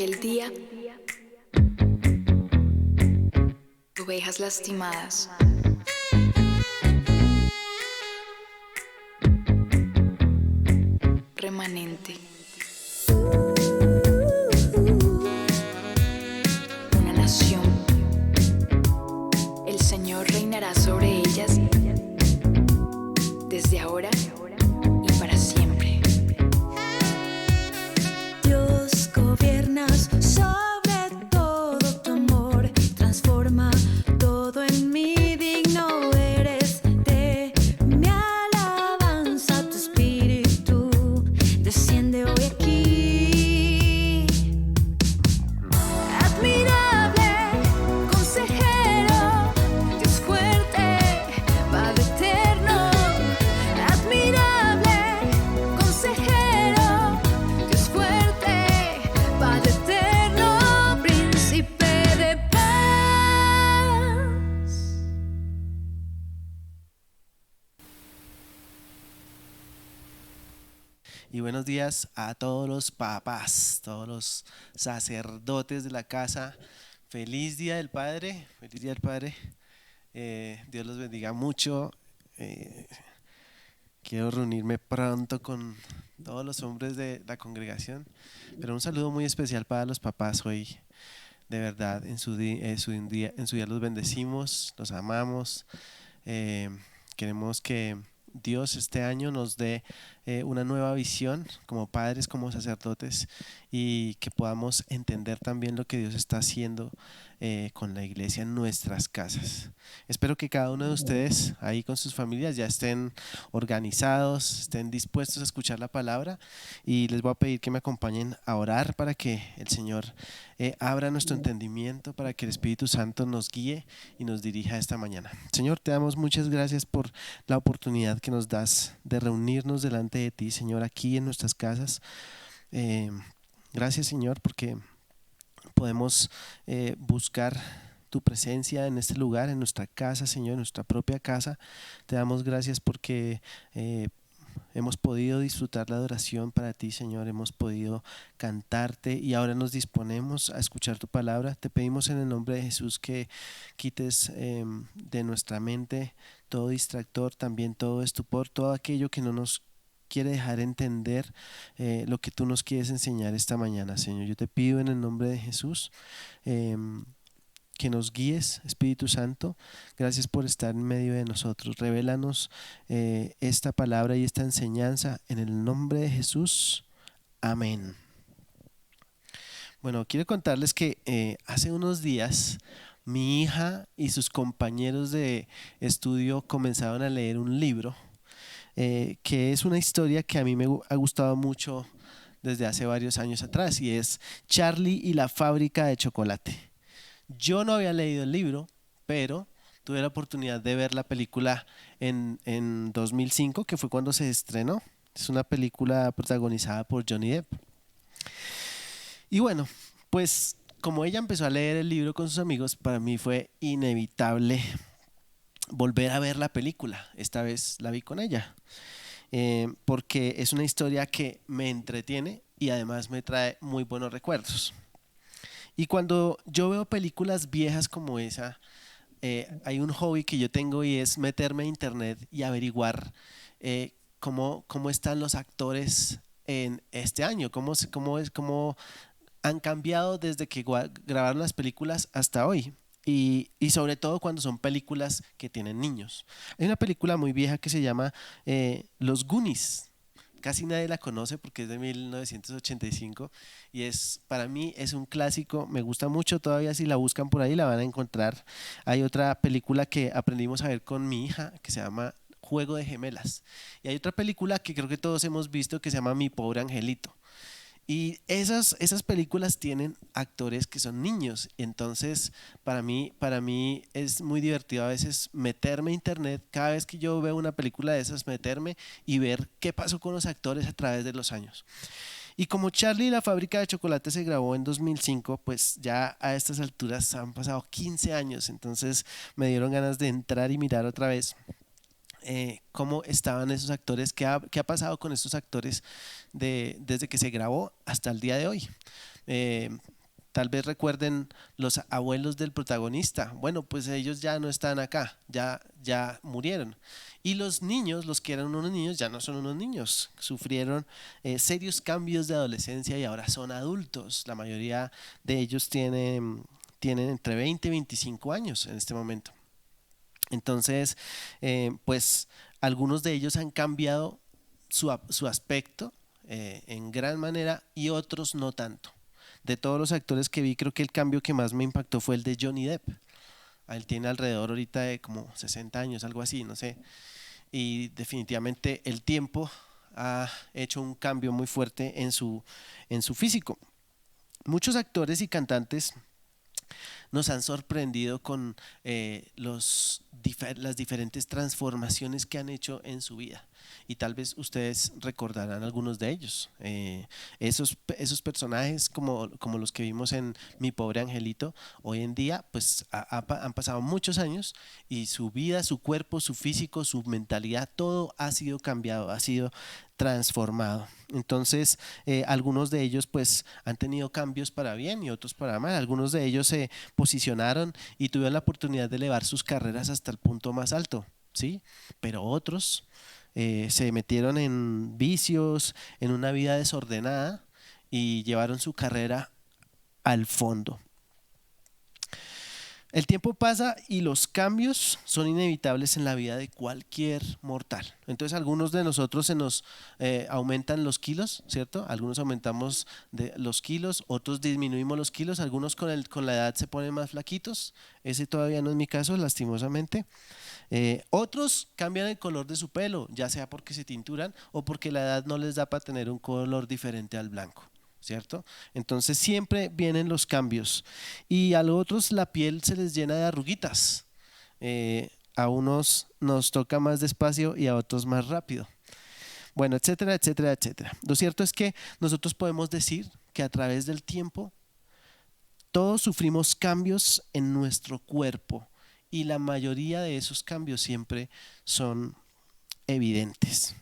aquel día, ovejas lastimadas. Remanente. Una nación. El Señor reinará sobre ellas desde ahora y para siempre. Dios, gobiernas sobre todo, tu amor transforma todo en mí. Digno eres de mi alabanza, tu espíritu desciende hoy aquí. Admirable, consejero, Dios fuerte, Padre eterno. Admirable, consejero, Dios fuerte, Padre eterno, príncipe de paz. Y buenos días a todos los papás, todos los sacerdotes de la casa. Feliz Día del Padre, feliz Día del Padre. Dios los bendiga mucho. Quiero reunirme pronto con todos los hombres de la congregación, pero un saludo muy especial para los papás hoy. De verdad, en su día los bendecimos, los amamos. Queremos que Dios este año nos dé una nueva visión como padres, como sacerdotes, y que podamos entender también lo que Dios está haciendo con la iglesia en nuestras casas. Espero que cada uno de ustedes ahí con sus familias ya estén organizados, estén dispuestos a escuchar la palabra, y les voy a pedir que me acompañen a orar para que el Señor abra nuestro entendimiento, para que el Espíritu Santo nos guíe y nos dirija esta mañana. Señor, te damos muchas gracias por la oportunidad que nos das de reunirnos delante de ti, Señor, aquí en nuestras casas. Gracias, Señor, porque podemos buscar tu presencia en este lugar, en nuestra casa, Señor, en nuestra propia casa. Te damos gracias porque hemos podido disfrutar la adoración para ti, Señor. Hemos podido cantarte y ahora nos disponemos a escuchar tu palabra. Te pedimos en el nombre de Jesús que quites de nuestra mente todo distractor, también todo estupor, todo aquello que no nos quiere dejar entender lo que tú nos quieres enseñar esta mañana, Señor. Yo te pido en el nombre de Jesús que nos guíes, Espíritu Santo. Gracias por estar en medio de nosotros. Revélanos esta palabra y esta enseñanza en el nombre de Jesús. Amén. Bueno, quiero contarles que hace unos días mi hija y sus compañeros de estudio comenzaron a leer un libro que es una historia que a mí me ha gustado mucho desde hace varios años atrás, y es Charlie y la fábrica de chocolate. Yo no había leído el libro, pero tuve la oportunidad de ver la película en 2005, que fue cuando se estrenó. Es una película protagonizada por Johnny Depp. Y bueno, pues como ella empezó a leer el libro con sus amigos, para mí fue inevitable volver a ver la película. Esta vez la vi con ella, porque es una historia que me entretiene y además me trae muy buenos recuerdos. Y cuando yo veo películas viejas como esa, hay un hobby que yo tengo, y es meterme a internet y averiguar cómo están los actores en este año, cómo han cambiado desde que grabaron las películas hasta hoy. Y sobre todo cuando son películas que tienen niños. Hay una película muy vieja que se llama Los Goonies. Casi nadie la conoce porque es de 1985 y para mí es un clásico. Me gusta mucho, todavía si la buscan por ahí la van a encontrar. Hay otra película que aprendimos a ver con mi hija que se llama Juego de Gemelas, y hay otra película que creo que todos hemos visto que se llama Mi Pobre Angelito. Y esas películas tienen actores que son niños, entonces para mí es muy divertido a veces meterme a internet, cada vez que yo veo una película de esas, meterme y ver qué pasó con los actores a través de los años. Y como Charlie y la fábrica de chocolate se grabó en 2005, pues ya a estas alturas han pasado 15 años, entonces me dieron ganas de entrar y mirar otra vez cómo estaban esos actores, qué ha pasado con estos actores desde que se grabó hasta el día de hoy. Eh, Tal vez recuerden los abuelos del protagonista. Bueno, pues ellos ya no están acá, ya murieron. Y los niños, los que eran unos niños, ya no son unos niños. Sufrieron serios cambios de adolescencia y ahora son adultos. La mayoría de ellos tienen entre 20 y 25 años en este momento. Entonces, pues algunos de ellos han cambiado su aspecto en gran manera y otros no tanto. De todos los actores que vi, creo que el cambio que más me impactó fue el de Johnny Depp. Él tiene alrededor ahorita de como 60 años, algo así, no sé. Y definitivamente el tiempo ha hecho un cambio muy fuerte en su físico. Muchos actores y cantantes nos han sorprendido con las diferentes transformaciones que han hecho en su vida. Y tal vez ustedes recordarán algunos de ellos. Esos personajes como los que vimos en Mi Pobre Angelito, hoy en día pues han pasado muchos años y su vida, su cuerpo, su físico, su mentalidad, todo ha sido cambiado, ha sido transformado. Entonces, algunos de ellos pues han tenido cambios para bien y otros para mal. Algunos de ellos se posicionaron y tuvieron la oportunidad de elevar sus carreras hasta el punto más alto, ¿sí? Pero otros se metieron en vicios, en una vida desordenada y llevaron su carrera al fondo. El tiempo pasa y los cambios son inevitables en la vida de cualquier mortal. Entonces, algunos de nosotros se nos aumentan los kilos, ¿cierto? Algunos aumentamos los kilos, otros disminuimos los kilos, algunos con la edad se ponen más flaquitos. Ese todavía no es mi caso, lastimosamente. Otros cambian el color de su pelo, ya sea porque se tinturan o porque la edad no les da para tener un color diferente al blanco, ¿cierto? Entonces siempre vienen los cambios y a los otros la piel se les llena de arruguitas. A unos nos toca más despacio y a otros más rápido. Bueno, etcétera, etcétera, etcétera. Lo cierto es que nosotros podemos decir que a través del tiempo todos sufrimos cambios en nuestro cuerpo y la mayoría de esos cambios siempre son evidentes.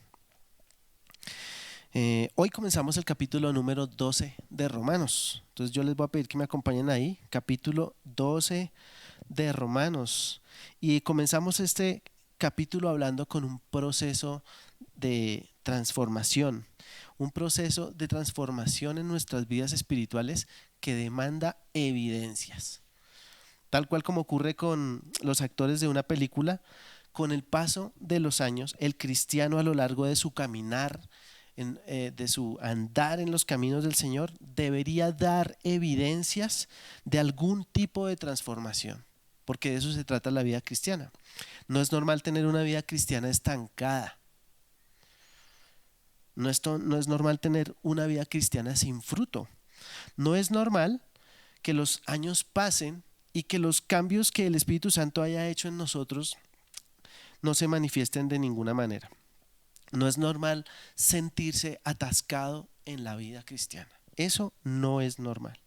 Hoy comenzamos el capítulo número 12 de Romanos. Entonces yo les voy a pedir que me acompañen ahí, capítulo 12 de Romanos. Y comenzamos este capítulo hablando con un proceso de transformación, un proceso de transformación en nuestras vidas espirituales que demanda evidencias. Tal cual como ocurre con los actores de una película, con el paso de los años, el cristiano a lo largo de su caminar, de su andar en los caminos del Señor, debería dar evidencias de algún tipo de transformación, porque de eso se trata la vida cristiana. No es normal tener una vida cristiana estancada. No es normal tener una vida cristiana sin fruto. No es normal que los años pasen y que los cambios que el Espíritu Santo haya hecho en nosotros no se manifiesten de ninguna manera. No es normal sentirse atascado en la vida cristiana. Eso no es normal.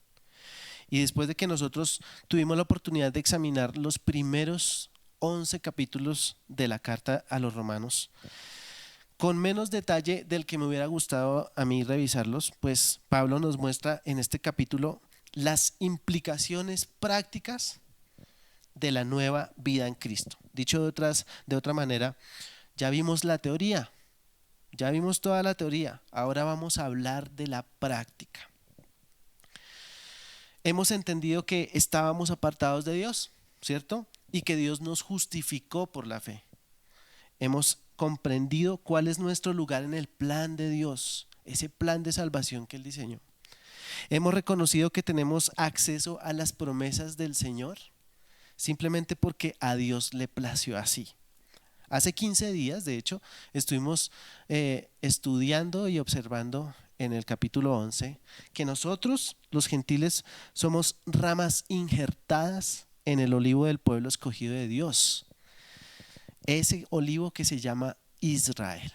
Y después de que nosotros tuvimos la oportunidad de examinar los primeros 11 capítulos de la carta a los romanos, con menos detalle del que me hubiera gustado a mí revisarlos, pues Pablo nos muestra en este capítulo las implicaciones prácticas de la nueva vida en Cristo. Dicho de otra manera, ya vimos la teoría, ya vimos toda la teoría, ahora vamos a hablar de la práctica. Hemos entendido que estábamos apartados de Dios, ¿cierto? Y que Dios nos justificó por la fe. Hemos comprendido cuál es nuestro lugar en el plan de Dios, ese plan de salvación que Él diseñó. Hemos reconocido que tenemos acceso a las promesas del Señor simplemente porque a Dios le plació así. Hace 15 días, de hecho, estuvimos estudiando y observando en el capítulo 11 que nosotros, los gentiles, somos ramas injertadas en el olivo del pueblo escogido de Dios. Ese olivo que se llama Israel.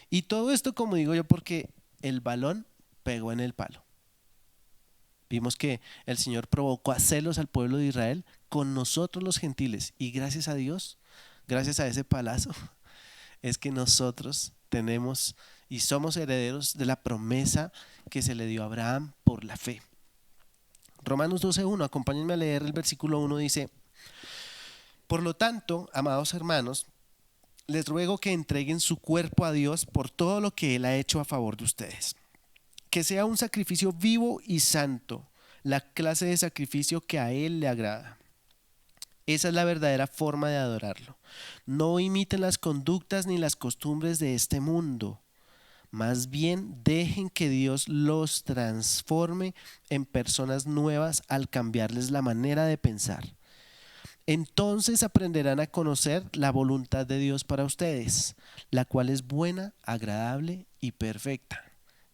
Y todo esto, como digo yo, porque el balón pegó en el palo. Vimos que el Señor provocó a celos al pueblo de Israel con nosotros los gentiles y gracias a Dios gracias a ese palazo, es que nosotros tenemos y somos herederos de la promesa que se le dio a Abraham por la fe. Romanos 12:1, acompáñenme a leer el versículo 1, dice: por lo tanto, amados hermanos, les ruego que entreguen su cuerpo a Dios por todo lo que Él ha hecho a favor de ustedes. Que sea un sacrificio vivo y santo, la clase de sacrificio que a Él le agrada. Esa es la verdadera forma de adorarlo. No imiten las conductas ni las costumbres de este mundo. Más bien, dejen que Dios los transforme en personas nuevas al cambiarles la manera de pensar. Entonces aprenderán a conocer la voluntad de Dios para ustedes, la cual es buena, agradable y perfecta.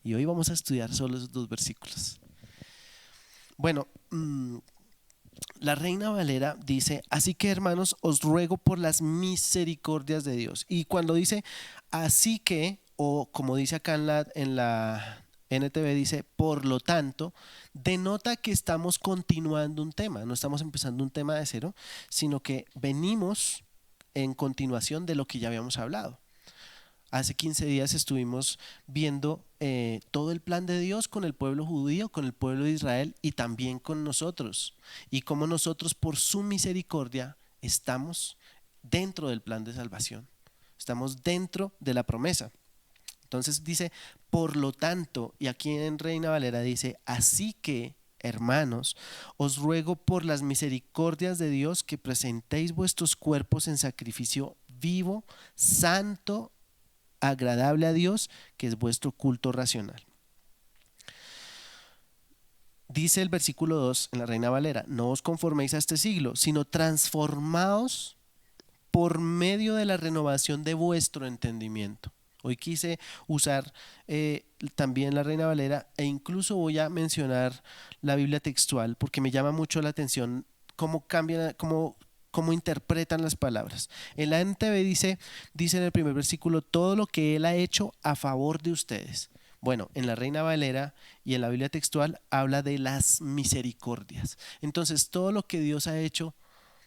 Y hoy vamos a estudiar solo esos 2 versículos. Bueno, la Reina Valera dice: así que, hermanos, os ruego por las misericordias de Dios. Y cuando dice así que, o como dice acá en la NTV, dice por lo tanto, denota que estamos continuando un tema, no estamos empezando un tema de cero, sino que venimos en continuación de lo que ya habíamos hablado. Hace 15 días estuvimos viendo todo el plan de Dios con el pueblo judío, con el pueblo de Israel y también con nosotros. Y cómo nosotros por su misericordia estamos dentro del plan de salvación. Estamos dentro de la promesa. Entonces dice, por lo tanto, y aquí en Reina Valera dice: así que, hermanos, os ruego por las misericordias de Dios que presentéis vuestros cuerpos en sacrificio vivo, santo, agradable a Dios, que es vuestro culto racional. Dice el versículo 2 en la Reina Valera: no os conforméis a este siglo, sino transformaos por medio de la renovación de vuestro entendimiento. Hoy quise usar también la Reina Valera e incluso voy a mencionar la Biblia textual porque me llama mucho la atención cómo cambian, cómo interpretan las palabras. En la NTV dice en el primer versículo: todo lo que Él ha hecho a favor de ustedes. Bueno, en la Reina Valera y en la Biblia textual habla de las misericordias. Entonces, todo lo que Dios ha hecho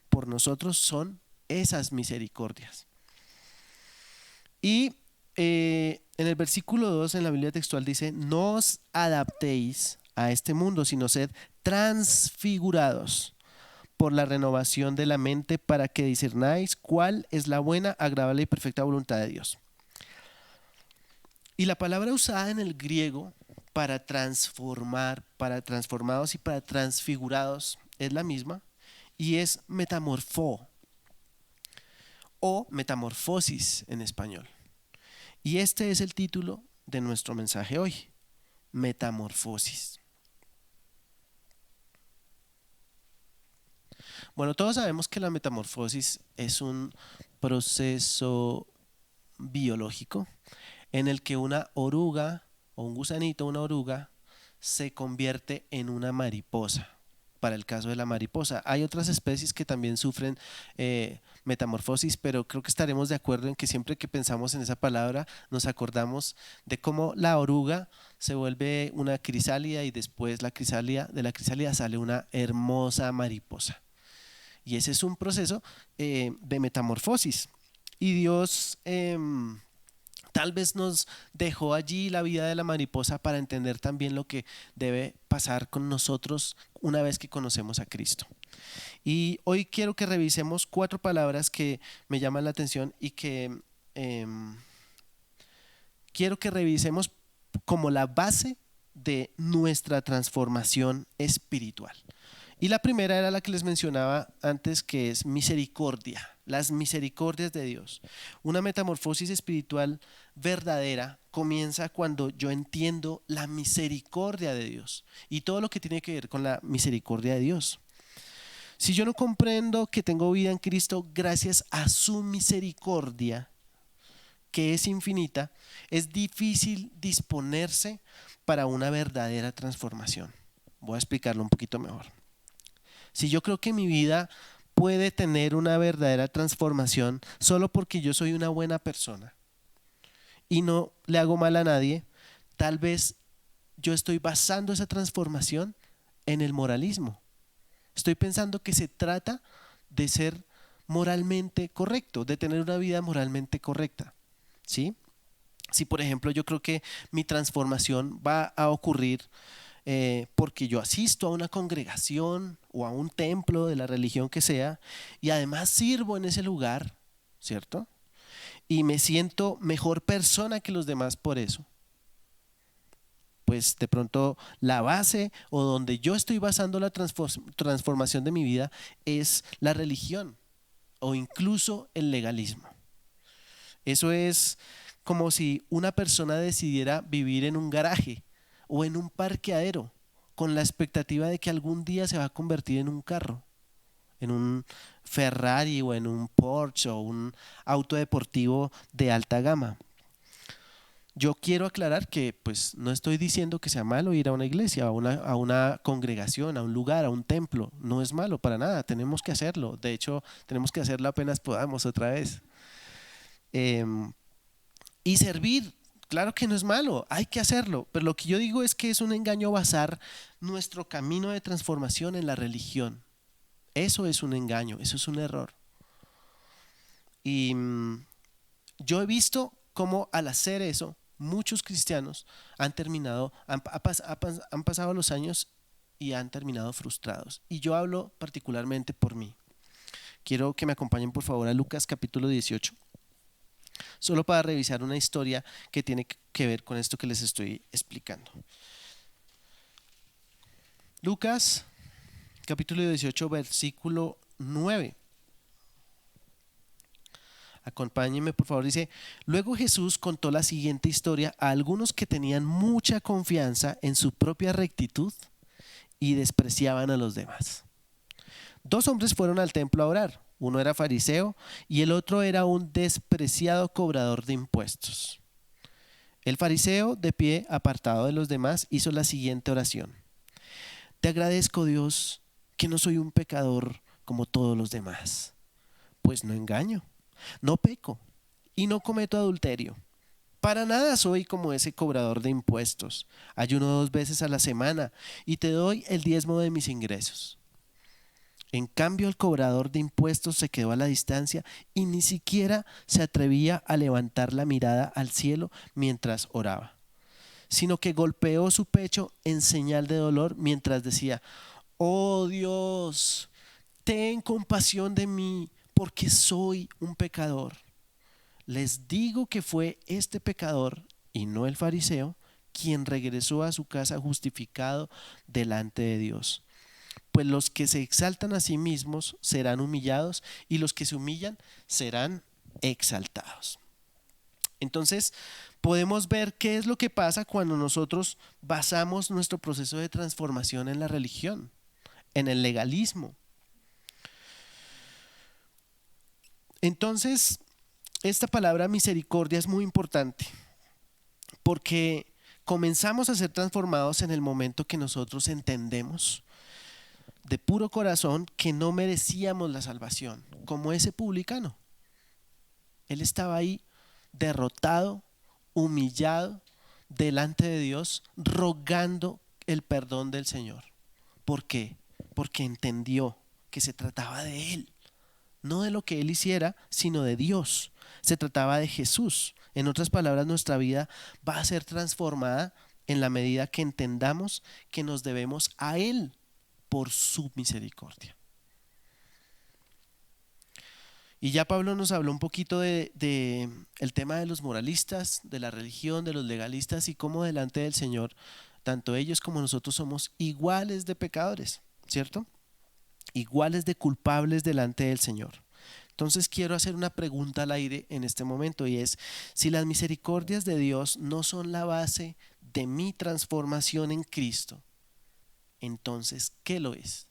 por nosotros son esas misericordias. Y en el versículo 2 en la Biblia textual dice: no os adaptéis a este mundo, sino sed transfigurados por la renovación de la mente, para que discernáis cuál es la buena, agradable y perfecta voluntad de Dios. Y la palabra usada en el griego para transformar, para transformados y para transfigurados es la misma, y es metamorfó o metamorfosis en español. Y este es el título de nuestro mensaje hoy: metamorfosis. Bueno, todos sabemos que la metamorfosis es un proceso biológico en el que una oruga o un gusanito, una oruga, se convierte en una mariposa. Para el caso de la mariposa, hay otras especies que también sufren metamorfosis, pero creo que estaremos de acuerdo en que siempre que pensamos en esa palabra nos acordamos de cómo la oruga se vuelve una crisálida y después de la crisálida sale una hermosa mariposa. Y ese es un proceso de metamorfosis. Y Dios tal vez nos dejó allí la vida de la mariposa para entender también lo que debe pasar con nosotros una vez que conocemos a Cristo. Y hoy quiero que revisemos 4 palabras que me llaman la atención y que quiero que revisemos como la base de nuestra transformación espiritual. Y la primera era la que les mencionaba antes, que es misericordia, las misericordias de Dios. Una metamorfosis espiritual verdadera comienza cuando yo entiendo la misericordia de Dios y todo lo que tiene que ver con la misericordia de Dios. Si yo no comprendo que tengo vida en Cristo gracias a su misericordia, que es infinita, es difícil disponerse para una verdadera transformación. Voy a explicarlo un poquito mejor. Si yo creo que mi vida puede tener una verdadera transformación solo porque yo soy una buena persona y no le hago mal a nadie, tal vez yo estoy basando esa transformación en el moralismo. Estoy pensando que se trata de ser moralmente correcto, de tener una vida moralmente correcta, ¿sí? Si por ejemplo yo creo que mi transformación va a ocurrir porque yo asisto a una congregación o a un templo de la religión que sea y además sirvo en ese lugar, ¿cierto? Y me siento mejor persona que los demás por eso. Pues de pronto la base o donde yo estoy basando la transformación de mi vida es la religión o incluso el legalismo. Eso es como si una persona decidiera vivir en un garaje o en un parqueadero con la expectativa de que algún día se va a convertir en un carro, en un Ferrari o en un Porsche o un auto deportivo de alta gama. Yo quiero aclarar que pues no estoy diciendo que sea malo ir a una iglesia, a una congregación, a un lugar, a un templo. No es malo para nada, tenemos que hacerlo. De hecho, tenemos que hacerlo apenas podamos otra vez. Y servir, claro que no es malo, hay que hacerlo. Pero lo que yo digo es que es un engaño basar nuestro camino de transformación en la religión. Eso es un engaño, eso es un error. Y yo he visto cómo al hacer eso, muchos cristianos han terminado, han pasado los años y han terminado frustrados. Y yo hablo particularmente por mí. Quiero que me acompañen por favor a Lucas capítulo 18, solo para revisar una historia que tiene que ver con esto que les estoy explicando. Lucas capítulo 18, versículo 9. Acompáñenme por favor, dice: luego Jesús contó la siguiente historia a algunos que tenían mucha confianza en su propia rectitud y despreciaban a los demás. Dos hombres fueron al templo a orar, uno era fariseo y el otro era un despreciado cobrador de impuestos. El fariseo, de pie, apartado de los demás, hizo la siguiente oración: te agradezco, Dios, que no soy un pecador como todos los demás, pues no engaño, no peco y no cometo adulterio. Para nada soy como ese cobrador de impuestos. Ayuno 2 veces a la semana y te doy el diezmo de mis ingresos. En cambio, el cobrador de impuestos se quedó a la distancia y ni siquiera se atrevía a levantar la mirada al cielo mientras oraba, sino que golpeó su pecho en señal de dolor mientras decía: oh Dios, ten compasión de mí, porque soy un pecador. Les digo que fue este pecador y no el fariseo quien regresó a su casa justificado delante de Dios. Pues los que se exaltan a sí mismos serán humillados y los que se humillan serán exaltados. Entonces podemos ver qué es lo que pasa cuando nosotros basamos nuestro proceso de transformación en la religión, en el legalismo. Entonces, esta palabra misericordia es muy importante porque comenzamos a ser transformados en el momento que nosotros entendemos de puro corazón que no merecíamos la salvación, como ese publicano. Él estaba ahí derrotado, humillado delante de Dios, rogando el perdón del Señor. ¿Por qué? Porque entendió que se trataba de Él. No de lo que Él hiciera, sino de Dios. Se trataba de Jesús. En otras palabras, nuestra vida va a ser transformada en la medida que entendamos que nos debemos a Él por su misericordia. Y ya Pablo nos habló un poquito de el tema de los moralistas, de la religión, de los legalistas y cómo delante del Señor, tanto ellos como nosotros somos iguales de pecadores, ¿cierto? Iguales de culpables delante del Señor. Entonces quiero hacer una pregunta al aire en este momento y es: si las misericordias de Dios no son la base de mi transformación en Cristo, entonces ¿qué lo es?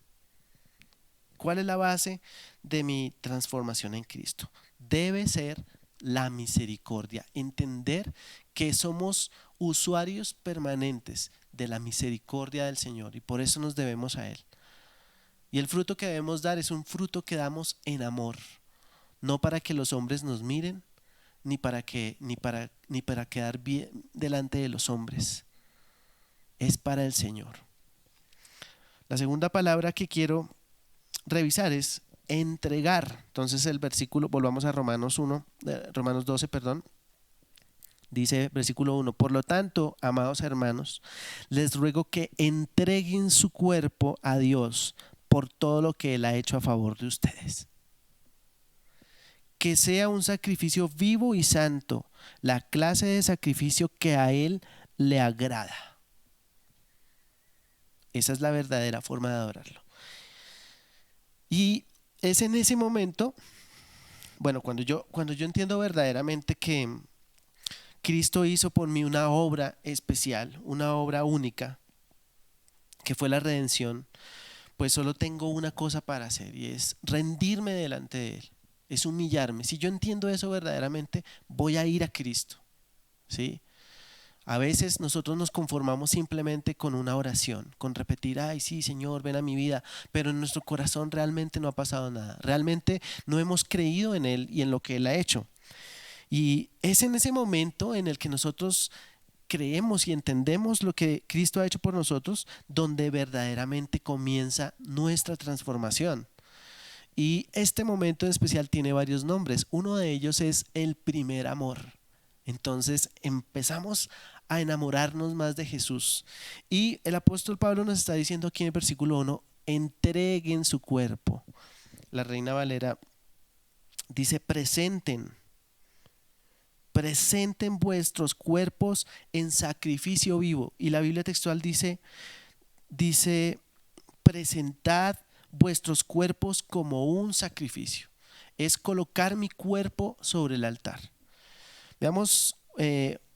¿Cuál es la base de mi transformación en Cristo? Debe ser la misericordia, entender que somos usuarios permanentes de la misericordia del Señor y por eso nos debemos a Él. Y el fruto que debemos dar es un fruto que damos en amor, no para que los hombres nos miren, ni para quedar bien delante de los hombres. Es para el Señor. La segunda palabra que quiero revisar es entregar. Entonces el versículo, volvamos a Romanos 1, Romanos 12, perdón. Dice versículo 1, por lo tanto, amados hermanos, les ruego que entreguen su cuerpo a Dios por todo lo que Él ha hecho a favor de ustedes. Que sea un sacrificio vivo y santo, la clase de sacrificio que a Él le agrada. Esa es la verdadera forma de adorarlo. Y es en ese momento, bueno, cuando yo entiendo verdaderamente que Cristo hizo por mí una obra especial, una obra única, que fue la redención, pues solo tengo una cosa para hacer y es rendirme delante de Él, es humillarme. Si yo entiendo eso verdaderamente, voy a ir a Cristo, ¿sí? A veces nosotros nos conformamos simplemente con una oración, con repetir, ay sí Señor, ven a mi vida, pero en nuestro corazón realmente no ha pasado nada, realmente no hemos creído en Él y en lo que Él ha hecho. Y es en ese momento en el que nosotros creemos y entendemos lo que Cristo ha hecho por nosotros, donde verdaderamente comienza nuestra transformación. Y este momento en especial tiene varios nombres. Uno de ellos es el primer amor. Entonces empezamos a enamorarnos más de Jesús. Y el apóstol Pablo nos está diciendo aquí en el versículo 1, entreguen su cuerpo. La Reina Valera dice, presenten vuestros cuerpos en sacrificio vivo. Y la Biblia textual dice, presentad vuestros cuerpos como un sacrificio. Es colocar mi cuerpo sobre el altar. Veamos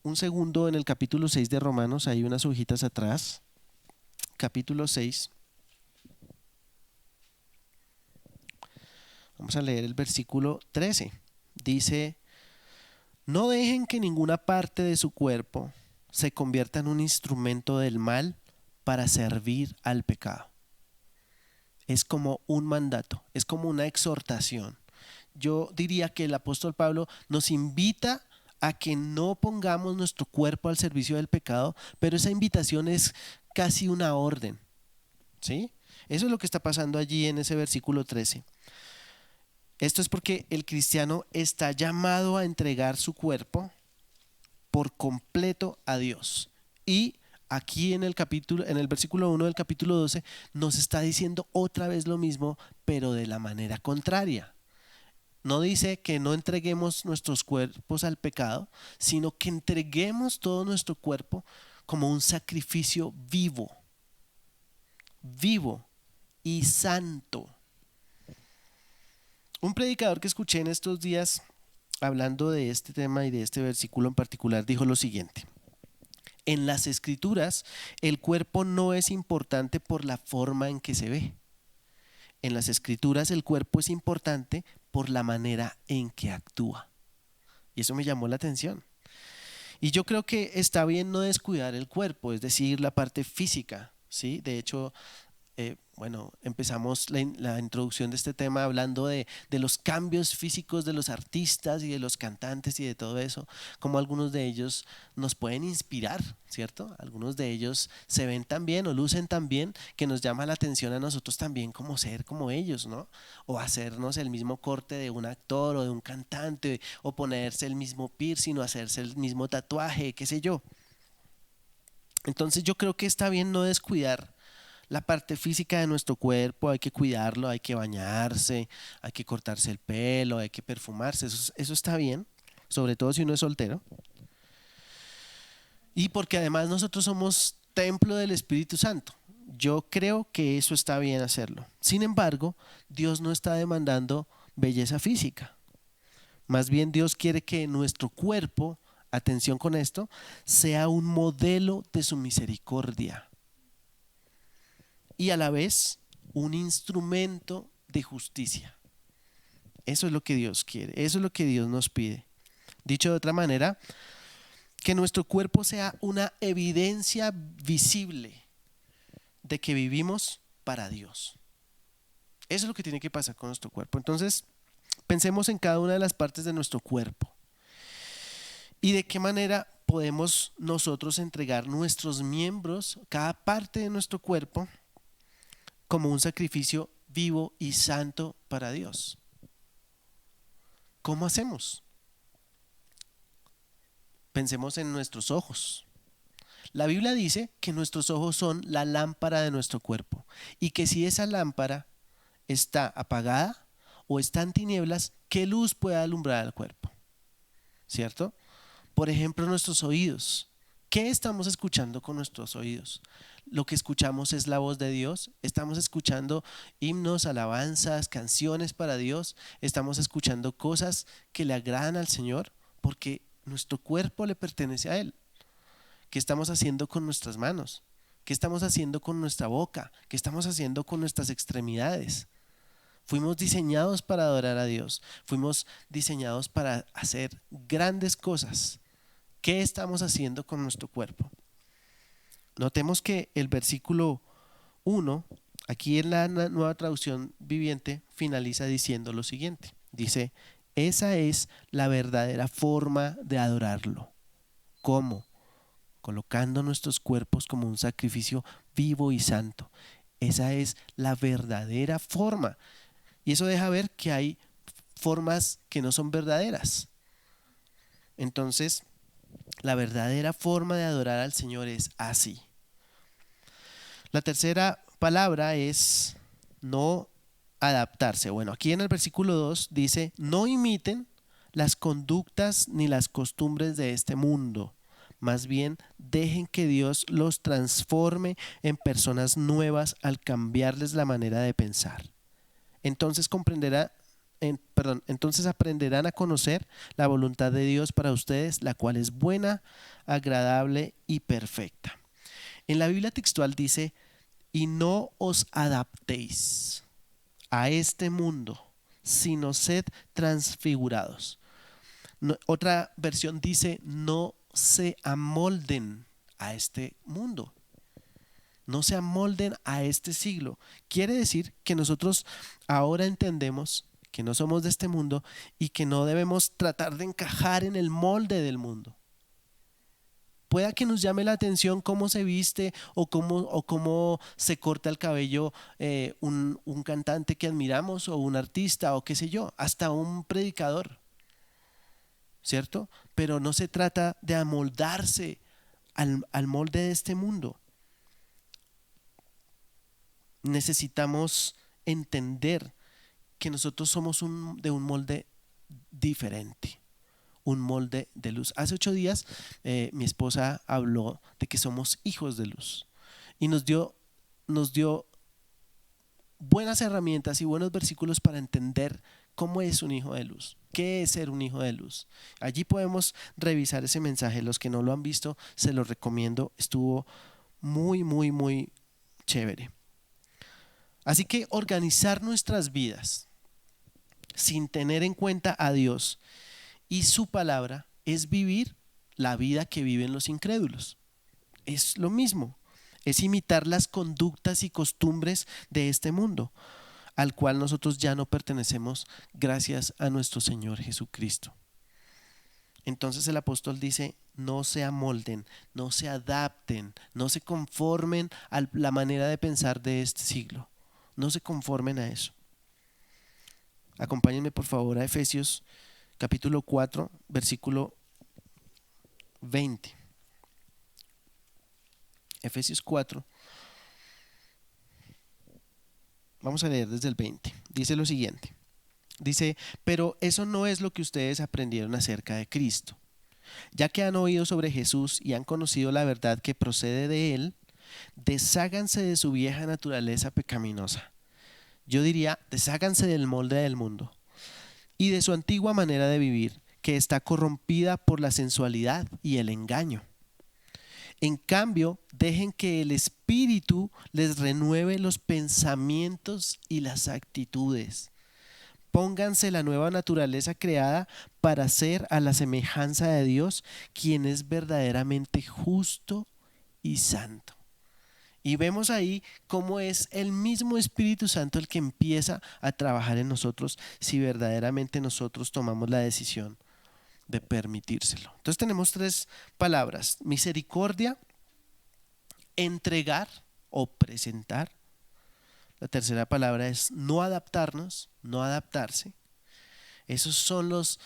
un segundo en el capítulo 6 de Romanos, hay unas hojitas atrás. Capítulo 6. Vamos a leer el versículo 13. Dice, no dejen que ninguna parte de su cuerpo se convierta en un instrumento del mal para servir al pecado. Es como un mandato, es como una exhortación. Yo diría que el apóstol Pablo nos invita a que no pongamos nuestro cuerpo al servicio del pecado, pero esa invitación es casi una orden, ¿sí? Eso es lo que está pasando allí en ese versículo 13. Esto es porque el cristiano está llamado a entregar su cuerpo por completo a Dios. Y aquí en el versículo 1 del capítulo 12 nos está diciendo otra vez lo mismo, pero de la manera contraria. No dice que no entreguemos nuestros cuerpos al pecado, sino que entreguemos todo nuestro cuerpo como un sacrificio vivo y santo. Un predicador que escuché en estos días hablando de este tema y de este versículo en particular dijo lo siguiente: en las escrituras el cuerpo no es importante por la forma en que se ve. En las escrituras el cuerpo es importante por la manera en que actúa. Y eso me llamó la atención. Y yo creo que está bien no descuidar el cuerpo, es decir, la parte física, ¿sí? De hecho, empezamos la introducción de este tema hablando de los cambios físicos de los artistas y de los cantantes y de todo eso, como algunos de ellos nos pueden inspirar, ¿cierto? Algunos de ellos se ven tan bien o lucen tan bien que nos llama la atención a nosotros también como ser como ellos, ¿no? O hacernos el mismo corte de un actor o de un cantante, o ponerse el mismo piercing o hacerse el mismo tatuaje, qué sé yo. Entonces yo creo que está bien no descuidar la parte física de nuestro cuerpo, hay que cuidarlo, hay que bañarse, hay que cortarse el pelo, hay que perfumarse, eso está bien, sobre todo si uno es soltero. Y porque además nosotros somos templo del Espíritu Santo. Yo creo que eso está bien hacerlo. Sin embargo, Dios no está demandando belleza física. Más bien Dios quiere que nuestro cuerpo, atención con esto, sea un modelo de su misericordia. Y a la vez un instrumento de justicia. Eso es lo que Dios quiere, eso es lo que Dios nos pide. Dicho de otra manera, que nuestro cuerpo sea una evidencia visible de que vivimos para Dios. Eso es lo que tiene que pasar con nuestro cuerpo. Entonces, pensemos en cada una de las partes de nuestro cuerpo y de qué manera podemos nosotros entregar nuestros miembros, cada parte de nuestro cuerpo, como un sacrificio vivo y santo para Dios. ¿Cómo hacemos? Pensemos en nuestros ojos. La Biblia dice que nuestros ojos son la lámpara de nuestro cuerpo y que si esa lámpara está apagada o está en tinieblas, ¿qué luz puede alumbrar al cuerpo? ¿Cierto? Por ejemplo, nuestros oídos. ¿Qué estamos escuchando con nuestros oídos? Lo que escuchamos es la voz de Dios. Estamos escuchando himnos, alabanzas, canciones para Dios. Estamos escuchando cosas que le agradan al Señor porque nuestro cuerpo le pertenece a Él. ¿Qué estamos haciendo con nuestras manos? ¿Qué estamos haciendo con nuestra boca? ¿Qué estamos haciendo con nuestras extremidades? Fuimos diseñados para adorar a Dios. Fuimos diseñados para hacer grandes cosas. ¿Qué estamos haciendo con nuestro cuerpo? Notemos que el versículo 1, aquí en la Nueva Traducción Viviente, finaliza diciendo lo siguiente. Dice, esa es la verdadera forma de adorarlo. ¿Cómo? Colocando nuestros cuerpos como un sacrificio vivo y santo. Esa es la verdadera forma. Y eso deja ver que hay formas que no son verdaderas. Entonces, la verdadera forma de adorar al Señor es así. La tercera palabra es no adaptarse. Bueno, aquí en el versículo 2 dice, no imiten las conductas ni las costumbres de este mundo. Más bien, dejen que Dios los transforme en personas nuevas al cambiarles la manera de pensar. Entonces entonces aprenderán a conocer la voluntad de Dios para ustedes, la cual es buena, agradable y perfecta. En la Biblia textual dice, y no os adaptéis a este mundo, sino sed transfigurados. Otra versión dice, no se amolden a este mundo. No se amolden a este siglo. Quiere decir que nosotros ahora entendemos que no somos de este mundo y que no debemos tratar de encajar en el molde del mundo. Pueda que nos llame la atención cómo se viste o cómo se corta el cabello un cantante que admiramos o un artista o qué sé yo, hasta un predicador, ¿cierto? Pero no se trata de amoldarse al molde de este mundo. Necesitamos entender que nosotros somos de un molde diferente, un molde de luz. Hace 8 días mi esposa habló de que somos hijos de luz y nos dio buenas herramientas y buenos versículos para entender cómo es un hijo de luz, qué es ser un hijo de luz. Allí podemos revisar ese mensaje. Los que no lo han visto, se los recomiendo. Estuvo muy, muy, muy chévere. Así que organizar nuestras vidas sin tener en cuenta a Dios y su palabra es vivir la vida que viven los incrédulos. Es lo mismo, es imitar las conductas y costumbres de este mundo, al cual nosotros ya no pertenecemos gracias a nuestro Señor Jesucristo. Entonces el apóstol dice, no se amolden, no se adapten, no se conformen a la manera de pensar de este siglo. No se conformen a eso. Acompáñenme por favor a Efesios capítulo 4, versículo 20. Efesios 4. Vamos a leer desde el 20. Dice lo siguiente. Dice, pero eso no es lo que ustedes aprendieron acerca de Cristo. Ya que han oído sobre Jesús y han conocido la verdad que procede de Él, desháganse de su vieja naturaleza pecaminosa. Yo diría, desháganse del molde del mundo y de su antigua manera de vivir, que está corrompida por la sensualidad y el engaño. En cambio, dejen que el Espíritu les renueve los pensamientos y las actitudes. Pónganse la nueva naturaleza creada para ser a la semejanza de Dios, quien es verdaderamente justo y santo. Y vemos ahí cómo es el mismo Espíritu Santo el que empieza a trabajar en nosotros si verdaderamente nosotros tomamos la decisión de permitírselo. Entonces tenemos 3 palabras: misericordia, entregar o presentar, La tercera palabra es no adaptarnos, no adaptarse. Esos son los,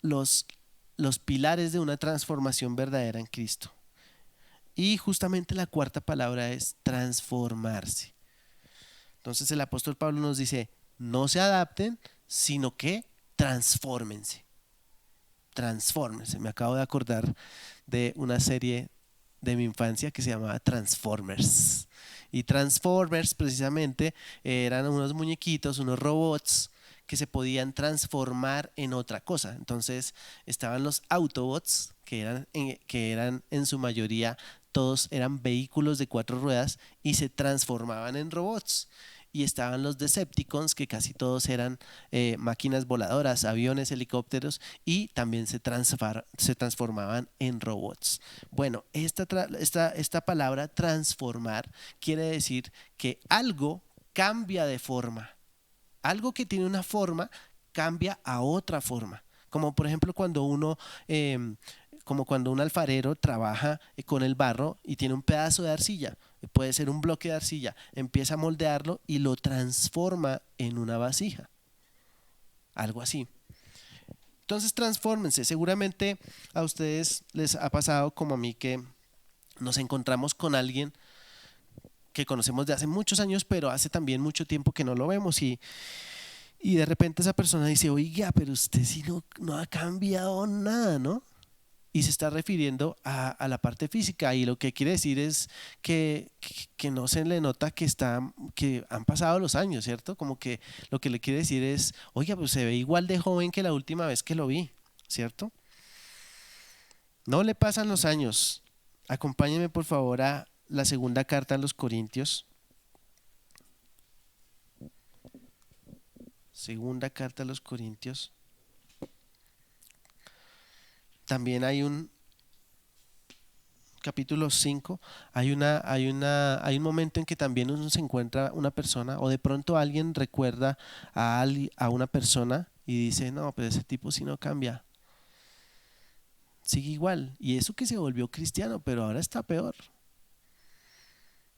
los pilares de una transformación verdadera en Cristo. Y justamente la cuarta palabra es transformarse. Entonces el apóstol Pablo nos dice, no se adapten, sino que transfórmense. Transfórmense. Me acabo de acordar de una serie de mi infancia que se llamaba Transformers. Y Transformers precisamente eran unos muñequitos, unos robots que se podían transformar en otra cosa. Entonces estaban los Autobots, que eran en su mayoría, todos eran vehículos de 4 ruedas y se transformaban en robots. Y estaban los Decepticons, que casi todos eran máquinas voladoras, aviones, helicópteros, y también se transformaban en robots. Bueno, esta palabra transformar quiere decir que algo cambia de forma. Algo que tiene una forma cambia a otra forma. Como por ejemplo como cuando un alfarero trabaja con el barro y tiene un pedazo de arcilla, puede ser un bloque de arcilla, empieza a moldearlo y lo transforma en una vasija. Algo así. Entonces transfórmense. Seguramente a ustedes les ha pasado como a mí que nos encontramos con alguien que conocemos de hace muchos años, pero hace también mucho tiempo que no lo vemos y de repente esa persona dice, oiga, pero usted sí no ha cambiado nada, ¿no? Y se está refiriendo a la parte física y lo que quiere decir es que no se le nota que han pasado los años, ¿cierto? Como que lo que le quiere decir es, oiga, pues se ve igual de joven que la última vez que lo vi, ¿cierto? No le pasan los años. Acompáñenme por favor a la segunda carta a los Corintios. Segunda carta a los Corintios. También hay un capítulo 5, hay un momento en que también uno se encuentra una persona o de pronto alguien recuerda a una persona y dice, no, pero ese tipo sí no cambia, sigue igual, y eso que se volvió cristiano, pero ahora está peor,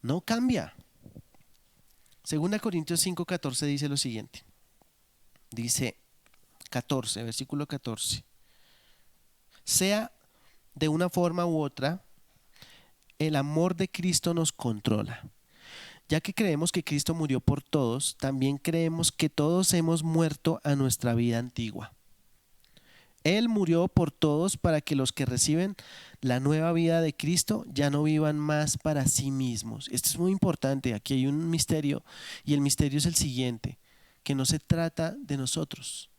no cambia. Segunda Corintios 5:14 dice lo siguiente, dice 14, versículo 14. Sea de una forma u otra, el amor de Cristo nos controla. Ya que creemos que Cristo murió por todos, también creemos que todos hemos muerto a nuestra vida antigua. Él murió por todos para que los que reciben la nueva vida de Cristo ya no vivan más para sí mismos. Esto es muy importante, aquí hay un misterio y el misterio es el siguiente, que no se trata de nosotros,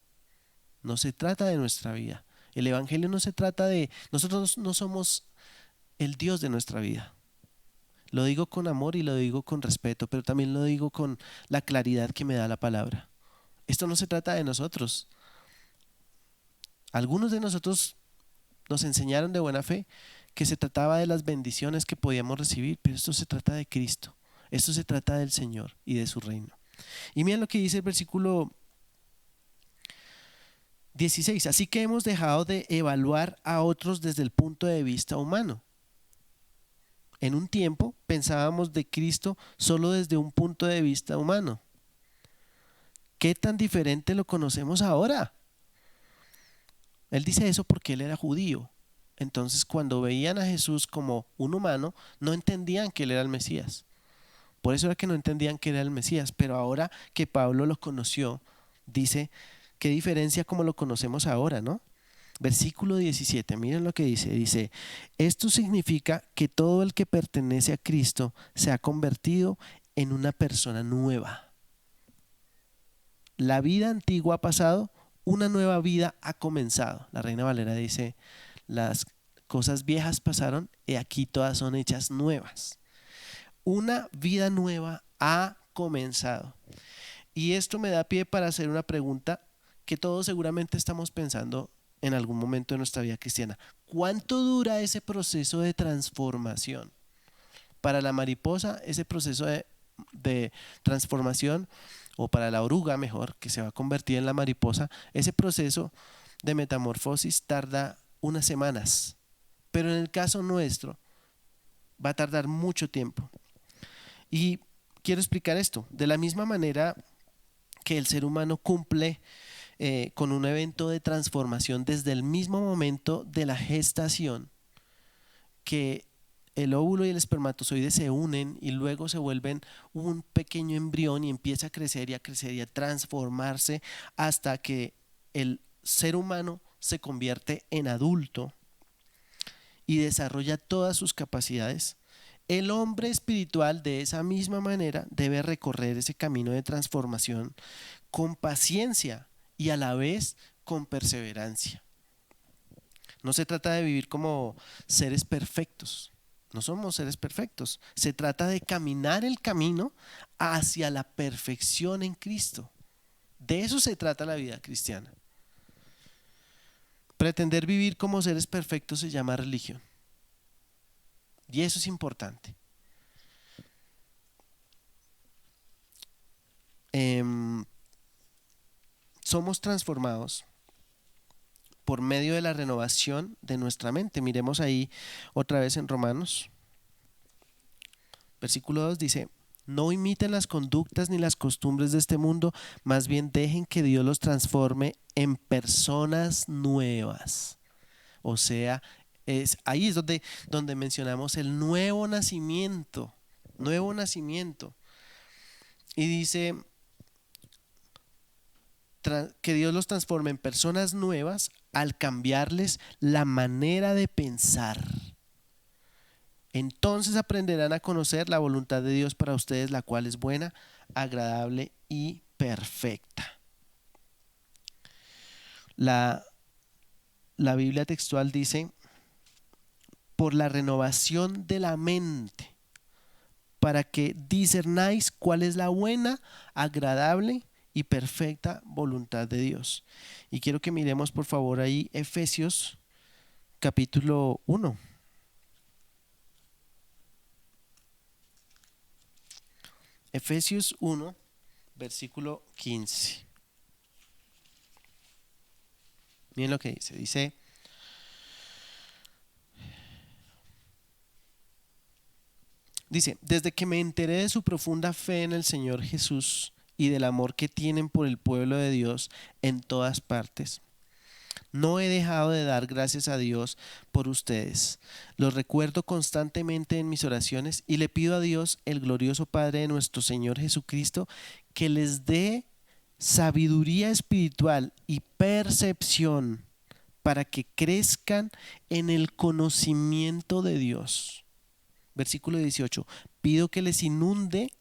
no se trata de nuestra vida. El evangelio no se trata de, nosotros no somos el Dios de nuestra vida. Lo digo con amor y lo digo con respeto, pero también lo digo con la claridad que me da la palabra. Esto no se trata de nosotros. Algunos de nosotros nos enseñaron de buena fe que se trataba de las bendiciones que podíamos recibir, pero esto se trata de Cristo. Esto se trata del Señor y de su reino. Y miren lo que dice el versículo 16, así que hemos dejado de evaluar a otros desde el punto de vista humano. En un tiempo pensábamos de Cristo solo desde un punto de vista humano. ¿Qué tan diferente lo conocemos ahora? Él dice eso porque él era judío. Entonces cuando veían a Jesús como un humano, no entendían que él era el Mesías. Por eso era que no entendían que era el Mesías. Pero ahora que Pablo lo conoció, dice, qué diferencia como lo conocemos ahora, ¿no? Versículo 17, miren lo que dice, esto significa que todo el que pertenece a Cristo se ha convertido en una persona nueva. La vida antigua ha pasado, una nueva vida ha comenzado. La Reina Valera dice, las cosas viejas pasaron y aquí todas son hechas nuevas. Una vida nueva ha comenzado. Y esto me da pie para hacer una pregunta que todos seguramente estamos pensando en algún momento de nuestra vida cristiana. ¿Cuánto dura ese proceso de transformación? Para la mariposa, ese proceso de transformación, o para la oruga mejor, que se va a convertir en la mariposa, ese proceso de metamorfosis tarda unas semanas. Pero en el caso nuestro, va a tardar mucho tiempo. Y quiero explicar esto? De la misma manera que el ser humano cumple con un evento de transformación desde el mismo momento de la gestación, que el óvulo y el espermatozoide se unen y luego se vuelven un pequeño embrión y empieza a crecer y a crecer y a transformarse hasta que el ser humano se convierte en adulto y desarrolla todas sus capacidades. El hombre espiritual de esa misma manera debe recorrer ese camino de transformación con paciencia y a la vez con perseverancia. No se trata de vivir como seres perfectos, no somos seres perfectos, se trata de caminar el camino hacia la perfección en Cristo. De eso se trata la vida cristiana. Pretender vivir como seres perfectos se llama religión. Y eso es importante. Somos transformados por medio de la renovación de nuestra mente. Miremos ahí otra vez en Romanos. Versículo 2 dice: no imiten las conductas ni las costumbres de este mundo, más bien dejen que Dios los transforme en personas nuevas. O sea, ahí es donde mencionamos el nuevo nacimiento. Nuevo nacimiento. Y dice que Dios los transforme en personas nuevas al cambiarles la manera de pensar. Entonces aprenderán a conocer la voluntad de Dios para ustedes, la cual es buena, agradable y perfecta. La Biblia textual dice: por la renovación de la mente, para que discernáis cuál es la buena, agradable y perfecta voluntad de Dios. Y quiero que miremos por favor ahí Efesios capítulo 1. Efesios 1, versículo 15. Miren lo que dice, desde que me enteré de su profunda fe en el Señor Jesús y del amor que tienen por el pueblo de Dios en todas partes, no he dejado de dar gracias a Dios por ustedes. Los recuerdo constantemente en mis oraciones y le pido a Dios, el glorioso Padre de nuestro Señor Jesucristo, que les dé sabiduría espiritual y percepción para que crezcan en el conocimiento de Dios. Versículo 18: pido que les inunde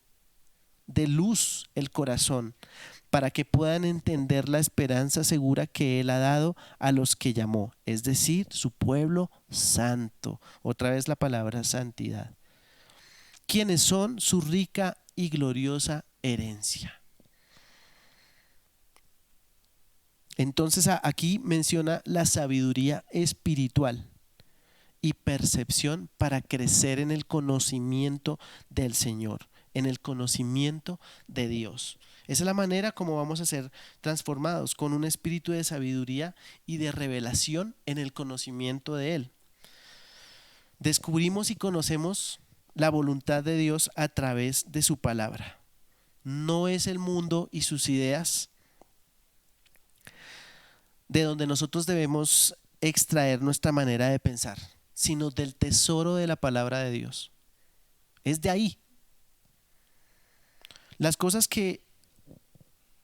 de luz el corazón, para que puedan entender la esperanza segura que Él ha dado a los que llamó, es decir, su pueblo santo. Otra vez la palabra santidad. Quienes son su rica y gloriosa herencia. Entonces aquí menciona la sabiduría espiritual y percepción para crecer en el conocimiento del Señor, en el conocimiento de Dios. Esa es la manera como vamos a ser transformados, con un espíritu de sabiduría y de revelación en el conocimiento de Él. Descubrimos y conocemos la voluntad de Dios a través de su palabra. No es el mundo y sus ideas de donde nosotros debemos extraer nuestra manera de pensar, sino del tesoro de la palabra de Dios. Es de ahí. Las cosas que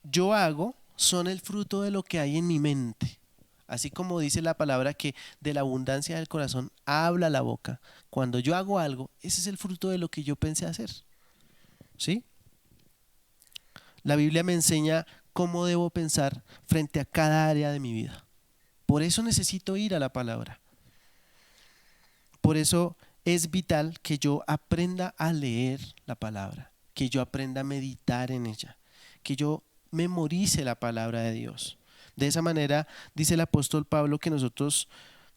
yo hago son el fruto de lo que hay en mi mente. Así como dice la palabra que de la abundancia del corazón habla la boca. Cuando yo hago algo, ese es el fruto de lo que yo pensé hacer. ¿Sí? La Biblia me enseña cómo debo pensar frente a cada área de mi vida. Por eso necesito ir a la palabra. Por eso es vital que yo aprenda a leer la palabra, que yo aprenda a meditar en ella, que yo memorice la palabra de Dios. De esa manera dice el apóstol Pablo que nosotros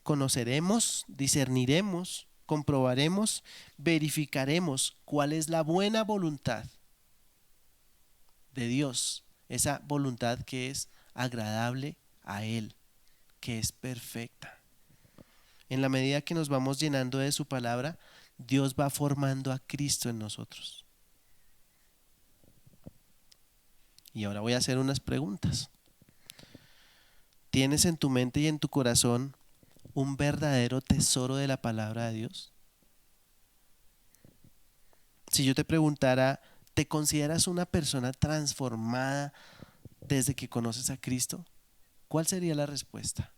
conoceremos, discerniremos, comprobaremos, verificaremos cuál es la buena voluntad de Dios, esa voluntad que es agradable a Él, que es perfecta. En la medida que nos vamos llenando de su palabra, Dios va formando a Cristo en nosotros. Y ahora voy a hacer unas preguntas. ¿Tienes en tu mente y en tu corazón un verdadero tesoro de la palabra de Dios? Si yo te preguntara, ¿te consideras una persona transformada desde que conoces a Cristo? ¿Cuál sería la respuesta?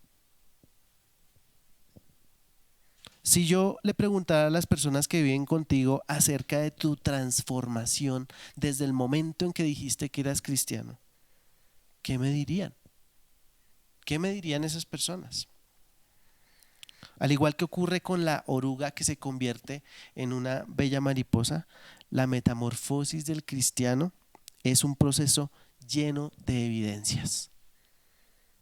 Si yo le preguntara a las personas que viven contigo acerca de tu transformación desde el momento en que dijiste que eras cristiano, ¿qué me dirían? ¿Qué me dirían esas personas? Al igual que ocurre con la oruga que se convierte en una bella mariposa, la metamorfosis del cristiano es un proceso lleno de evidencias.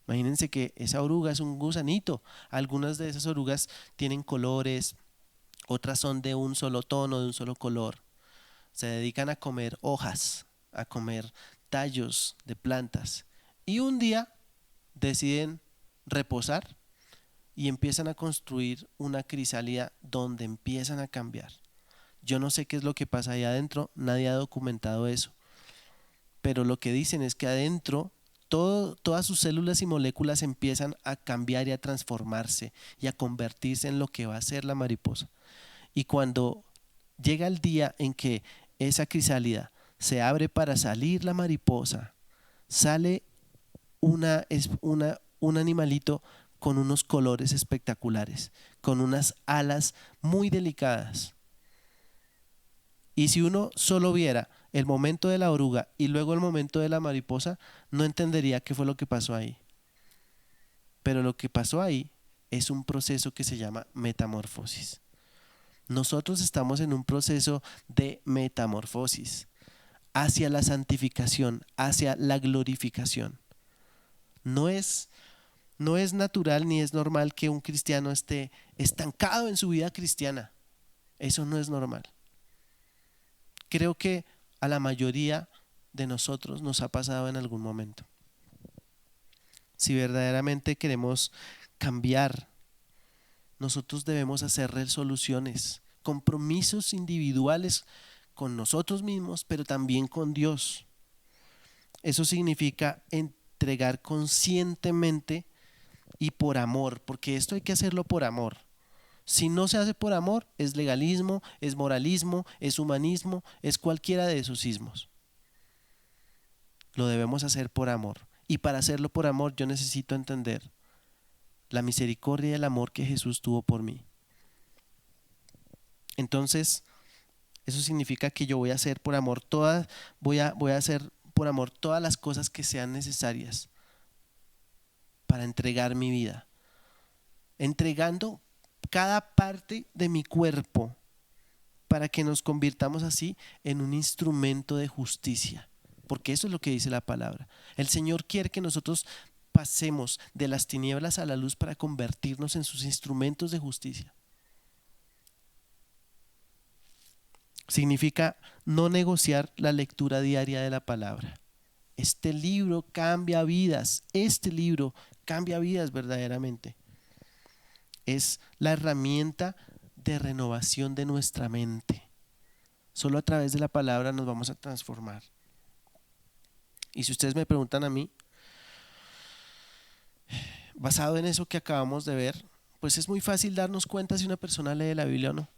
Imagínense que esa oruga es un gusanito. Algunas de esas orugas tienen colores, otras son de un solo tono, de un solo color. Se dedican a comer hojas, a comer tallos de plantas. Y un día deciden reposar y empiezan a construir una crisálida donde empiezan a cambiar. Yo no sé qué es lo que pasa ahí adentro, nadie ha documentado eso. Pero lo que dicen es que adentro todas sus células y moléculas empiezan a cambiar y a transformarse y a convertirse en lo que va a ser la mariposa. Y cuando llega el día en que esa crisálida se abre para salir la mariposa, sale un animalito con unos colores espectaculares, con unas alas muy delicadas. Y si uno solo viera el momento de la oruga y luego el momento de la mariposa, no entendería qué fue lo que pasó ahí. Pero lo que pasó ahí es un proceso que se llama metamorfosis. Nosotros estamos en un proceso de metamorfosis hacia la santificación, hacia la glorificación. No es natural ni es normal que un cristiano esté estancado en su vida cristiana. Eso no es normal. Creo que a la mayoría de nosotros nos ha pasado en algún momento. Si verdaderamente queremos cambiar, nosotros debemos hacer resoluciones, compromisos individuales con nosotros mismos, pero también con Dios. Eso significa entregar conscientemente y por amor, porque esto hay que hacerlo por amor. Si no se hace por amor, es legalismo, es moralismo, es humanismo, es cualquiera de esos ismos. Lo debemos hacer por amor. Y para hacerlo por amor yo necesito entender la misericordia y el amor que Jesús tuvo por mí. Entonces, eso significa que yo voy a hacer por amor voy a hacer por amor todas las cosas que sean necesarias para entregar mi vida. Entregando cada parte de mi cuerpo para que nos convirtamos así en un instrumento de justicia, porque eso es lo que dice la palabra. El Señor quiere que nosotros pasemos de las tinieblas a la luz para convertirnos en sus instrumentos de justicia. Significa no negociar la lectura diaria de la palabra. Este libro cambia vidas, verdaderamente. Es la herramienta de renovación de nuestra mente. Solo a través de la palabra nos vamos a transformar. Y si ustedes me preguntan a mí, basado en eso que acabamos de ver, pues es muy fácil darnos cuenta si una persona lee la Biblia o no.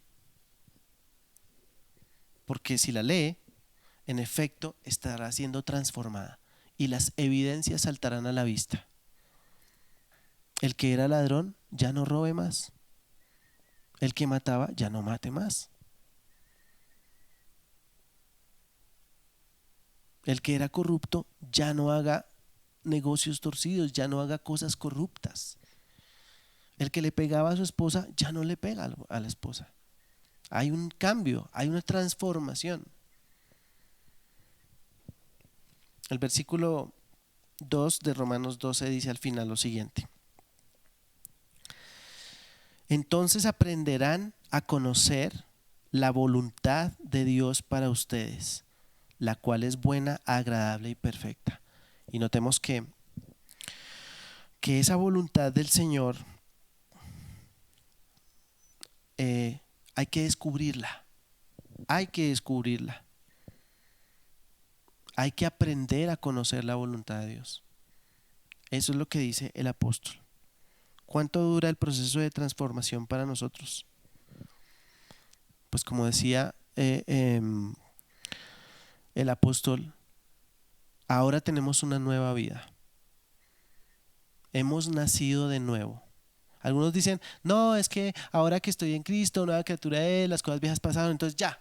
Porque si la lee, en efecto estará siendo transformada y las evidencias saltarán a la vista. El que era ladrón ya no robe más. El que mataba ya no mate más. El que era corrupto ya no haga negocios torcidos, ya no haga cosas corruptas. El que le pegaba a su esposa ya no le pega a la esposa. Hay un cambio, hay una transformación. El versículo 2 de Romanos 12 dice al final lo siguiente: entonces aprenderán a conocer la voluntad de Dios para ustedes, la cual es buena, agradable y perfecta. Y notemos que esa voluntad del Señor hay que descubrirla. Hay que descubrirla. Hay que aprender a conocer la voluntad de Dios. Eso es lo que dice el apóstol. ¿Cuánto dura el proceso de transformación para nosotros? Pues como decía el apóstol, ahora tenemos una nueva vida. Hemos nacido de nuevo. Algunos dicen, no, es que ahora que estoy en Cristo, nueva criatura es, las cosas viejas pasaron, entonces ya,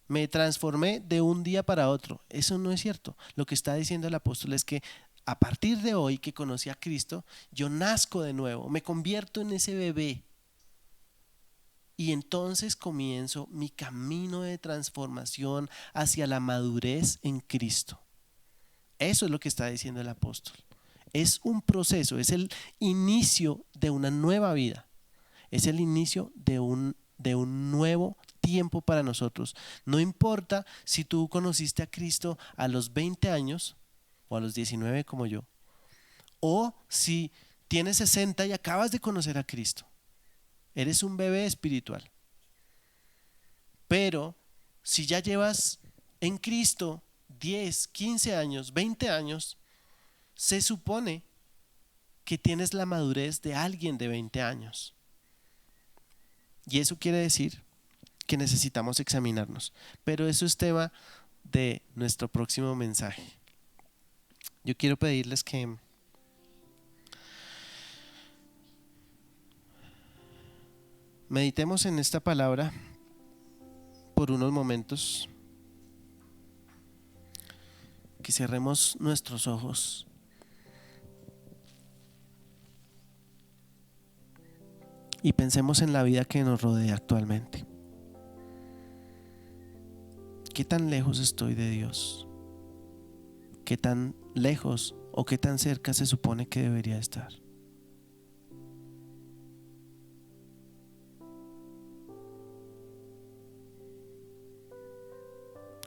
me transformé de un día para otro. Eso no es cierto. Lo que está diciendo el apóstol es que a partir de hoy que conocí a Cristo, yo nazco de nuevo, me convierto en ese bebé. Y entonces comienzo mi camino de transformación hacia la madurez en Cristo. Eso es lo que está diciendo el apóstol. Es un proceso, es el inicio de una nueva vida. Es el inicio de un nuevo tiempo para nosotros. No importa si tú conociste a Cristo a los 20 años o a los 19 como yo, o si tienes 60 y acabas de conocer a Cristo. Eres un bebé espiritual. Pero si ya llevas en Cristo 10, 15 años, 20 años, se supone que tienes la madurez de alguien de 20 años. Y eso quiere decir que necesitamos examinarnos. Pero eso es tema de nuestro próximo mensaje. Yo quiero pedirles que meditemos en esta palabra por unos momentos, que cerremos nuestros ojos y pensemos en la vida que nos rodea actualmente. ¿Qué tan lejos estoy de Dios? ¿Qué tan lejos o qué tan cerca se supone que debería estar?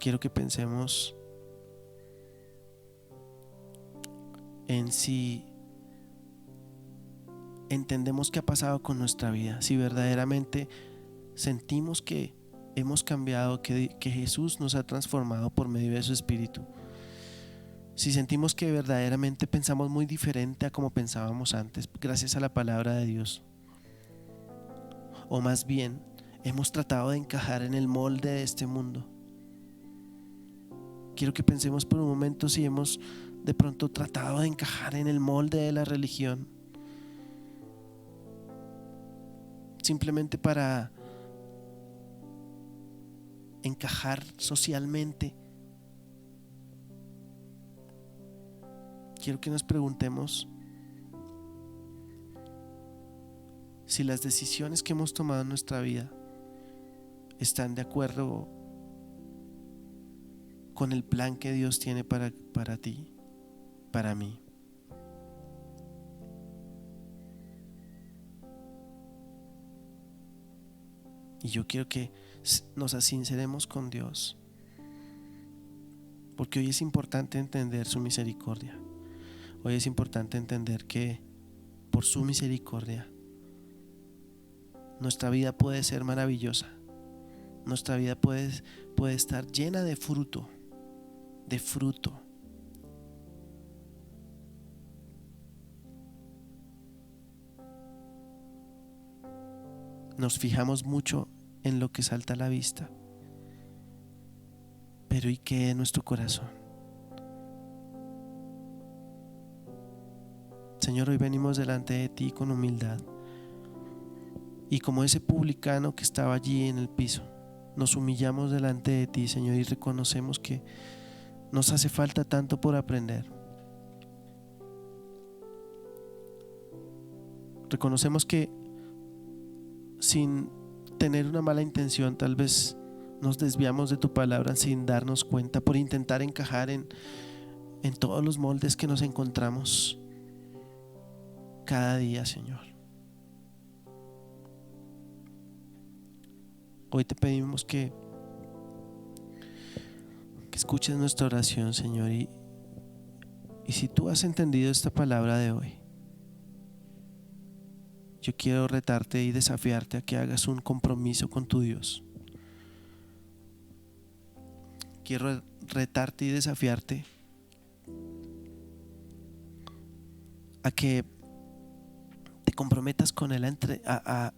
Quiero que pensemos en si entendemos qué ha pasado con nuestra vida, si verdaderamente sentimos que hemos cambiado, que Jesús nos ha transformado por medio de su Espíritu, si sentimos que verdaderamente pensamos muy diferente a como pensábamos antes gracias a la palabra de Dios, o más bien hemos tratado de encajar en el molde de este mundo. Quiero que pensemos por un momento si hemos de pronto tratado de encajar en el molde de la religión, simplemente para encajar socialmente. Quiero que nos preguntemos si las decisiones que hemos tomado en nuestra vida están de acuerdo con el plan que Dios tiene para ti, para mí. Y yo quiero que nos sinceremos con Dios, porque hoy es importante entender su misericordia. Hoy es importante entender que por su misericordia nuestra vida puede ser maravillosa. Nuestra vida puede estar llena de fruto. Nos fijamos mucho en lo que salta a la vista, pero ¿y qué es nuestro corazón? Señor, hoy venimos delante de ti con humildad, y como ese publicano que estaba allí en el piso, nos humillamos delante de ti, Señor, y reconocemos que nos hace falta tanto por aprender. Reconocemos que sin tener una mala intención tal vez nos desviamos de tu palabra sin darnos cuenta, por intentar encajar en todos los moldes que nos encontramos cada día, Señor. Hoy te pedimos que escuches nuestra oración, Señor, y si tú has entendido esta palabra de hoy, yo quiero retarte y desafiarte a que hagas un compromiso con tu Dios. quiero retarte y desafiarte a que te comprometas con Él, a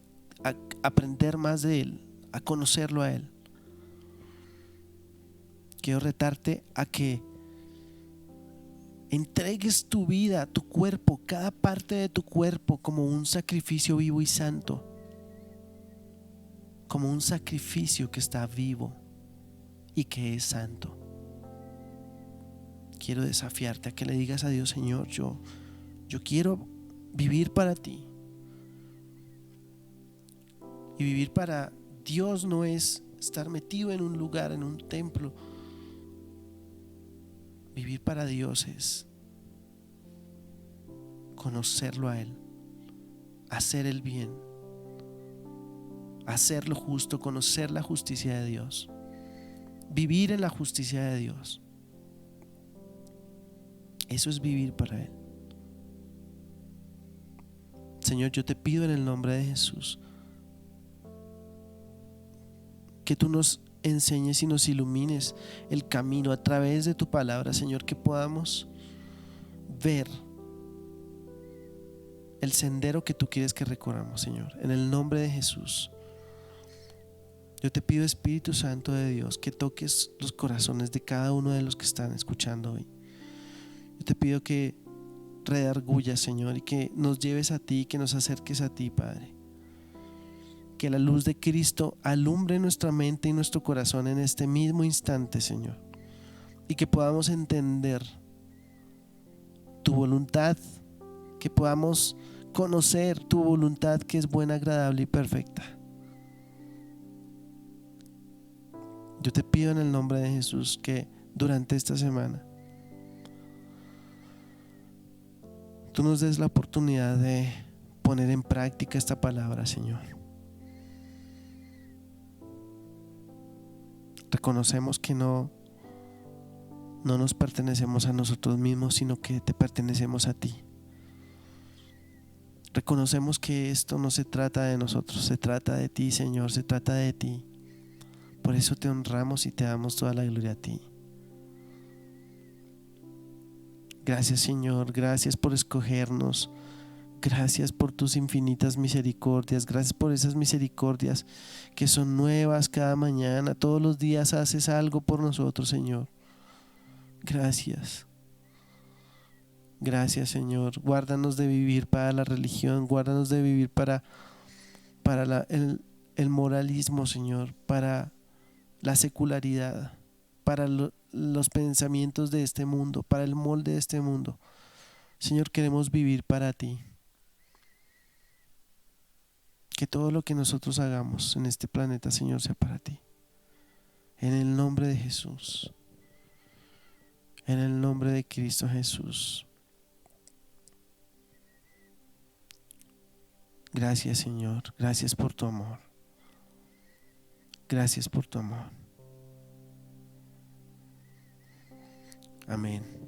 aprender más de Él, a conocerlo a Él. Quiero retarte a que entregues tu vida, tu cuerpo, cada parte de tu cuerpo como un sacrificio vivo y santo, como un sacrificio que está vivo y que es santo. Quiero desafiarte a que le digas a Dios: Señor, yo quiero vivir para ti. Y vivir para Dios no es estar metido en un lugar, en un templo. Vivir para Dios es conocerlo a Él, hacer el bien, hacer lo justo, conocer la justicia de Dios, vivir en la justicia de Dios. Eso es vivir para Él. Señor, yo te pido en el nombre de Jesús que tú nos enseñes y nos ilumines el camino a través de tu palabra, Señor, que podamos ver el sendero que tú quieres que recorramos, Señor, en el nombre de Jesús. Yo te pido, Espíritu Santo de Dios, que toques los corazones de cada uno de los que están escuchando hoy. Yo te pido que redargullas, Señor, y que nos lleves a ti, que nos acerques a ti, Padre. Que la luz de Cristo alumbre nuestra mente y nuestro corazón en este mismo instante, Señor, y que podamos entender tu voluntad, que podamos conocer tu voluntad, que es buena, agradable y perfecta. Yo te pido en el nombre de Jesús que durante esta semana tú nos des la oportunidad de poner en práctica esta palabra, Señor. Reconocemos que no nos pertenecemos a nosotros mismos, sino que te pertenecemos a ti. Reconocemos que esto no se trata de nosotros, se trata de ti, Señor, se trata de ti. Por eso te honramos y te damos toda la gloria a ti. Gracias, Señor, gracias por escogernos. Gracias por tus infinitas misericordias. Gracias por esas misericordias que son nuevas cada mañana. Todos los días haces algo por nosotros, Señor. Gracias. Gracias, Señor. Guárdanos de vivir para la religión. Guárdanos de vivir para el moralismo, Señor. Para la secularidad. Para los pensamientos de este mundo. Para el molde de este mundo. Señor, queremos vivir para ti. Que todo lo que nosotros hagamos en este planeta, Señor, sea para ti. En el nombre de Jesús. En el nombre de Cristo Jesús. Gracias, Señor. Gracias por tu amor. Gracias por tu amor. Amén.